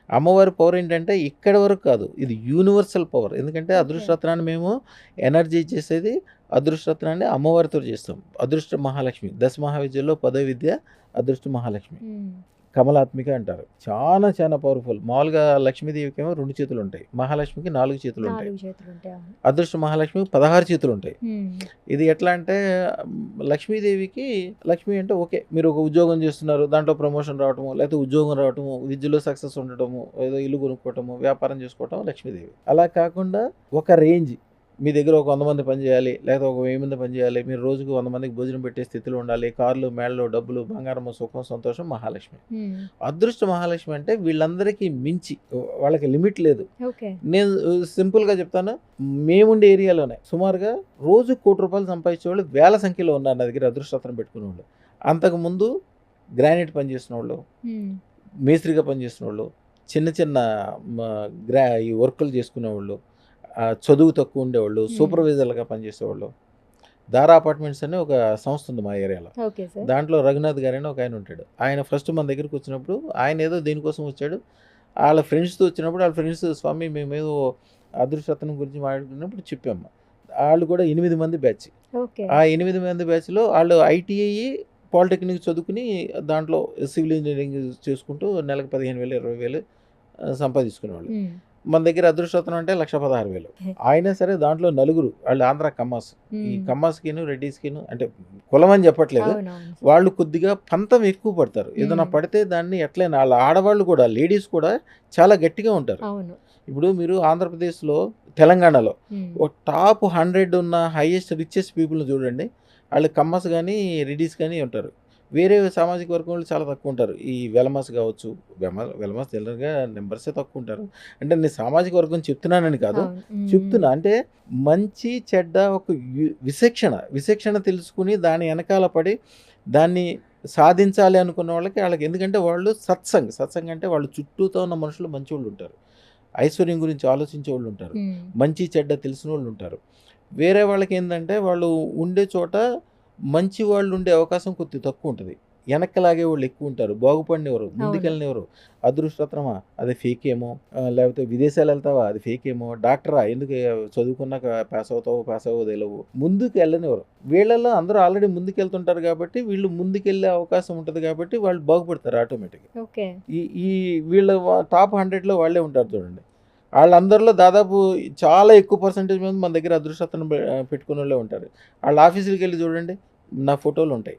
అమ్మవారి పవర్ ఏంటంటే ఇక్కడి వరకు కాదు. ఇది యూనివర్సల్ పవర్. ఎందుకంటే ఓకే. అదృష్టరత్నాన్ని మేము ఎనర్జీ చేసేది అదృష్టరత్నాన్ని అమ్మవారితో చేస్తాం. అదృష్ట మహాలక్ష్మి. దశ మహావిద్యల్లో పదో విద్య అదృష్ట మహాలక్ష్మి. హ్మ్. కమలాత్మిక అంటారు. చాలా పవర్‌ఫుల్. మామూలుగా లక్ష్మీదేవికేమో 2 చేతులుంటాయి. మహాలక్ష్మికి 4 చేతులుంటాయి. 4 చేతులుంటాయి. అవును. అదృష్ట మహాలక్ష్మికి 16 చేతులుంటాయి. హ్మ్. ఇది ఎట్లా అంటే లక్ష్మీదేవికి లక్ష్మి అంటే ఓకే. మీరు ఒక ఉద్యోగం చేస్తున్నారు. దాంట్లో ప్రమోషన్ రావటము, లేకపోతే ఉద్యోగం రావటము, విద్యలో సక్సెస్ ఉండటము, ఏదో ఇల్లు కొనుక్కోవటము, వ్యాపారం చేసుకోవటం లక్ష్మీదేవి. అలా కాకుండా ఒక రేంజ్ మీ దగ్గర ఒక 100 మంది పని చేయాలి, లేకపోతే ఒక 1000 మంది పని చేయాలి. మీరు రోజుకి 100 మందికి భోజనం పెట్టే స్థితిలో ఉండాలి. కార్లు, మేడలు, డబ్బులు, బంగారము, సుఖం, సంతోషం మహాలక్ష్మి. హ్మ్. అదృష్ట మహాలక్ష్మి అంటే వీళ్ళందరికీ మించి వాళ్ళకి లిమిట్ లేదు. ఓకే. నేను సింపుల్‌గా చెప్తాను. మేముండే ఏరియాలోనే సుమారుగా రోజుకి రూ. 1,00,00,000 సంపాదించేవాళ్ళు వేల సంఖ్యలో ఉన్నారు నా దగ్గర అదృష్టరత్నం పెట్టుకునేవాళ్ళు. అంతకుముందు గ్రానైట్ పని చేసినోళ్ళు, హ్మ్. మేస్త్రిగా పనిచేసినోళ్ళు, చిన్న మ ఈ వర్కులు చేసుకునేవాళ్ళు, చదువు తక్కువ ఉండేవాళ్ళు, హ్మ్. సూపర్వైజర్‌లుగా పనిచేసేవాళ్ళు. దారా అపార్ట్మెంట్స్ అని ఒక సంస్థ ఉంది మా ఏరియాలో. Okay sir. దాంట్లో రఘునాథ్ గారని ఒకాయన ఉంటాడు. ఆయన ఫస్ట్ మన దగ్గరికొచ్చినప్పుడు ఆయన ఏదో దీనికోసం వచ్చాడు. ఆళ్ళ ఫ్రెండ్స్‌తో వచ్చినప్పుడు ఆళ్ళ ఫ్రెండ్స్ స్వామి మేమేదో అదృష్టరత్నం గురించి మాట్లాడుకున్నప్పుడు చెప్పాము. ఆళ్ళు కూడా 8 మంది బ్యాచ్. ఓకే. ఆ 8 మంది బ్యాచ్‌లో ఆళ్ళు ఐటీఐ, పాలిటెక్నిక్ చదువుకుని దాంట్లో సివిల్ ఇంజినీరింగ్ చేసుకుంటూ నెలకు 15,000, 20,000 సంపాదించుకునేవాళ్ళు. హ్మ్. మన దగ్గర అదృష్టరత్నం అంటే 1,16,000. అయినా సరే దాంట్లో నలుగురు ఆళ్ళు ఆంధ్ర కమ్మాస్. ఈ హ్మ్. కమ్మాస్‌కిను, రెడ్డీస్‌కిను అంటే కులం అని చెప్పట్లేదు. అవునవును. వాళ్ళు కొద్దిగా పంతం ఎక్కువ పడతారు. ఏదైనా హ్మ్. పడితే దాన్ని ఎట్లైనా ఆళ్ళ ఆడవాళ్ళు కూడా లేడీస్ కూడా చాలా గట్టిగా ఉంటారు. అవును. ఇప్పుడు మీరు ఆంధ్రప్రదేశ్‌లో, తెలంగాణలో హ్మ్. ఒక టాప్ 100 ఉన్న హైయెస్ట్ రిచెస్ట్ పీపుల్‌ని చూడండి. ఆళ్ళు కమ్మస్ గాని, రెడ్డీస్ గాని ఉంటారు. వేరే సామాజిక వర్గం వాళ్ళు చాలా తక్కువ ఉంటారు. ఈ వెలమస్ కావచ్చు, వెలమస్ జనరల్‌గా నంబర్సే తక్కువ ఉంటారు. అంటే నేను సామాజిక వర్గం చెప్తున్నానని కాదు. అవును. హ్మ్. హ్మ్. చెప్తున్నా అంటే మంచి, చెడ్డ ఒక విచక్షణ తెలుసుకొని దాని ఎనకాల పడి దాన్ని సాధించాలి అనుకున్న వాళ్ళకి ఆళ్ళకి ఎందుకంటే వాళ్ళు సత్సంగ్ అంటే వాళ్ళు చుట్టూతో ఉన్న మనుషులు మంచోళ్ళుంటారు. ఐశ్వర్యం గురించి ఆలోచించేవాళ్ళుంటారు. హ్మ్. మంచి, చెడ్డ తెలిసినోళ్ళుంటారు. వేరే వాళ్ళకేందంటే వాళ్ళు ఉండే చోట మంచి వాళ్ళుండే అవకాశం కొద్దిగా తక్కువుంటది. ఎనక్కి లాగేవాళ్ళు ఎక్కువుంటారు. బాగుపడనివ్వరు, అవును. ముందుకెళ్ళనివ్వరు. అదృష్టరత్నమా అది ఫేకేమో, లేకపోతే విదేశాలెళ్తావా అది ఫేకేమో, డాక్టరా ఎందుకు చదువుకున్నాక పాసవుతావో తెలవు. ముందుకెళ్ళనివ్వరు. వీళ్ళలో అందరూ ఆల్రెడీ ముందుకెళ్తుంటారు గాబట్టి, వీళ్ళు ముందుకెళ్ళే అవకాశం ఉంటది గాబట్టి, వాళ్ళు బాగుపడతారు ఆటోమేటిక్‌గా. ఓకే. ఈ ఈ వీళ్ళ టాప్ 100లో వాళ్ళే ఉంటారు చూడండి. ఆళ్ళందరిలో దాదాపు చాలా ఎక్కువ పర్సెంటేజ్ మంది మన దగ్గర అదృష్టరత్నం పెట్టుకున్నోళ్ళే ఉంటారు. ఆళ్ళ ఆఫీసులకెళ్ళి చూడండి నా ఫోటోలుంటాయి.